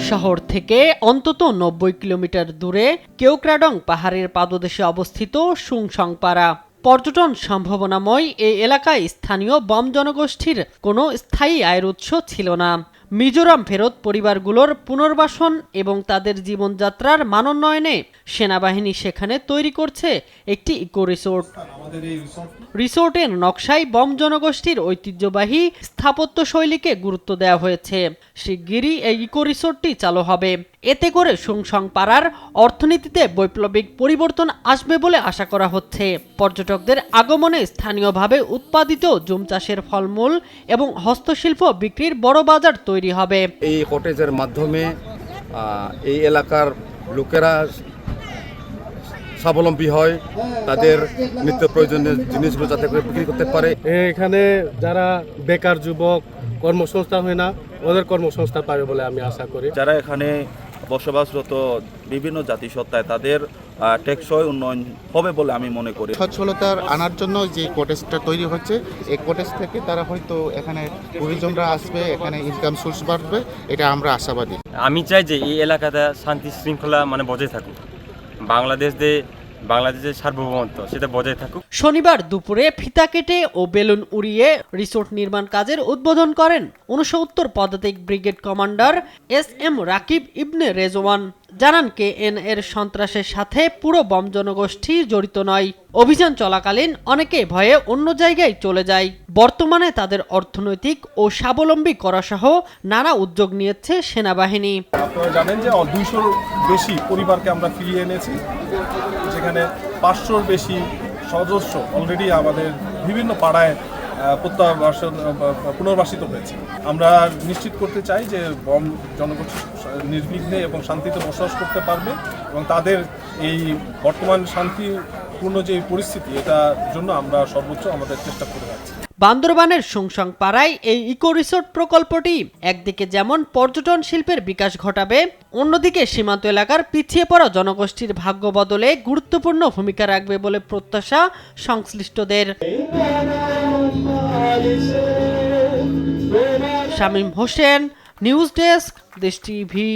শহর থেকে অন্তত ৯০ কিলোমিটার দূরে কেওক্রাডং পাহাড়ের পাদদেশে অবস্থিত সুংসংপাড়া। পর্যটন সম্ভাবনাময় এই এলাকায় স্থানীয় বম জনগোষ্ঠীর কোনো স্থায়ী আয়ের উৎস ছিল না। মিজোরাম ফেরত পরিবারগুলোর পুনর্বাসন এবং তাদের জীবনযাত্রার মানোন্নয়নে সেনাবাহিনী সেখানে তৈরি করছে একটি ইকো রিসোর্ট। রিসোর্টের নকশায় বম জনগোষ্ঠীর ঐতিহ্যবাহী স্থাপত্য শৈলীকে গুরুত্ব দেওয়া হয়েছে। শিগগিরই এই ইকো রিসোর্টটি চালু হবে। এতে করে সুংসংপাড়ার অর্থনীতিতে বৈপ্লবিক পরিবর্তন আসবে বলে আশা করা হচ্ছে। পর্যটকদের আগমনে স্থানীয়ভাবে উৎপাদিত জুম চাষের ফলমূল এবং হস্তশিল্প বিক্রির বড় বাজার তৈরি হবে। এই কটেজের মাধ্যমে এই এলাকার লোকেরা স্বাবলম্বী হয়, তাদের নিত্য প্রয়োজনীয় জিনিসগুলো যাতে করে বিক্রি করতে পারে। এখানে যারা বেকার যুবক কর্মসংস্থান হয় না, ওদের কর্মসংস্থান পাবে বলে আমি আশা করি। যারা এখানে বসবাসরত বিভিন্ন জাতিসত্তায় তাদের টেকসই উন্নয়ন হবে বলে আমি মনে করি। সচ্ছলতার আনার জন্য যে কটেজটা তৈরি হচ্ছে, এই কটেজ থেকে তারা হয়তো এখানে টুরিজমরা আসবে, এখানে ইনকাম সোর্স বাড়বে, এটা আমরা আশাবাদী। আমি চাই যে এই এলাকাতে শান্তি শৃঙ্খলা বজায় থাকুক, বাংলাদেশের সার্বভৌমত্ব সেটা বজায় থাকুক। শনিবার দুপুরে ফিতা কেটে ও বেলুন উড়িয়ে রিসোর্ট নির্মাণ কাজের উদ্বোধন করেন ৬৯ পদাতিক ব্রিগেড কমান্ডার SM রাকিব ইবনে রেজওয়ান। জানান KN এর সন্ত্রাসের সাথে পুরো বম জনগোষ্ঠী জড়িত নয়। অভিযান চলাকালীন অনেকে ভয়ে অন্য জায়গায় চলে যায়। বর্তমানে তাদের অর্থনৈতিক ও স্বাবলম্বী করা সহ নানা উদ্যোগ নিয়েছে সেনাবাহিনী। আপনারা জানেন যে ২০০-র বেশি পরিবারকে আমরা ফিরিয়ে এনেছি, যেখানে ৫০০-র বেশি সদস্য অলরেডি আমাদের বিভিন্ন পাড়ায় পুনর্বাসিত হয়েছে। আমরা নিশ্চিত করতে চাই যে বম জনগোষ্ঠী নির্বিঘ্নে এবং শান্তিতে বসবাস করতে পারবে এবং তাদের এই বর্তমান শান্তিপূর্ণ যে পরিস্থিতি, এটার জন্য আমরা সর্বোচ্চ আমাদের চেষ্টা করে যাচ্ছি। বান্দরবানের সুংসংপাড়ায় এই ইকো রিসোর্ট প্রকল্পটি একদিকে যেমন পর্যটন শিল্পের বিকাশ ঘটাবে, অন্যদিকে সীমান্ত এলাকার পিছিয়ে পড়া জনগোষ্ঠীর ভাগ্য বদলে গুরুত্বপূর্ণ ভূমিকা রাখবে বলে প্রত্যাশা সংশ্লিষ্টদের। শামীম হোসেন, নিউজ ডেস্ক, দেশ টিভি।